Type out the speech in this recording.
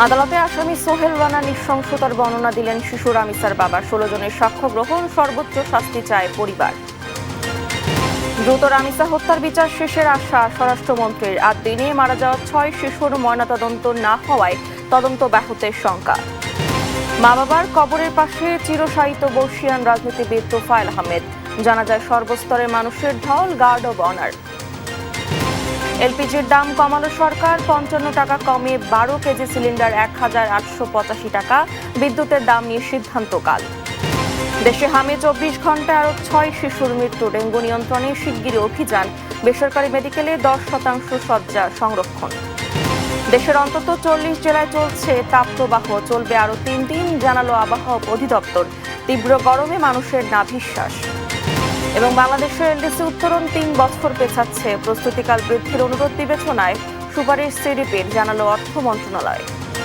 আদালতে আসামি সোহেল রানা নৃশংসতার বর্ণনা দিলেন শিশু রামিসার বাবা। 16 জনের সাক্ষ্য গ্রহণ, সর্বোচ্চ শাস্তি চায় পরিবার। দ্রুত রামিসা হত্যার বিচার শেষের আশা স্বরাষ্ট্রমন্ত্রীর। 8 দিনে মারা যাওয়া 6 শিশুর ময়নাতদন্ত না হওয়ায় তদন্ত ব্যাহতের শঙ্কা। মা বাবার কবরের পাশে চিরশায়িত বর্ষিয়ান রাজনীতিবিদ তোফায়েল আহমেদ। জানাজায় সর্বস্তরের মানুষের ঢল, গার্ড অব অনার। এলপিজির দাম কমালো সরকার, 55 টাকা কমিয়ে 12 কেজি সিলিন্ডার 1885 টাকা। বিদ্যুতের দাম নিয়ে সিদ্ধান্ত কাল। দেশে হামে 24 ঘন্টায় আরো 6 শিশুর মৃত্যু। ডেঙ্গু নিয়ন্ত্রণে শিগগিরই অভিযান। বেসরকারি মেডিকেলে 10% শয্যা সংরক্ষণ। দেশের অন্তত 40 জেলায় চলছে তাপপ্রবাহ, চলবে আরো 3 দিন, জানালো আবহাওয়া অধিদপ্তর। তীব্র গরমে মানুষের নাভিশ্বাস। এবং বাংলাদেশের এলডিসি উত্তরণ 3 বছর পেছাচ্ছে। প্রস্তুতিকাল বৃদ্ধির অনুরোধ বিবেচনায় সুপারিশ সিডিপির, জানালো অর্থ মন্ত্রণালয়।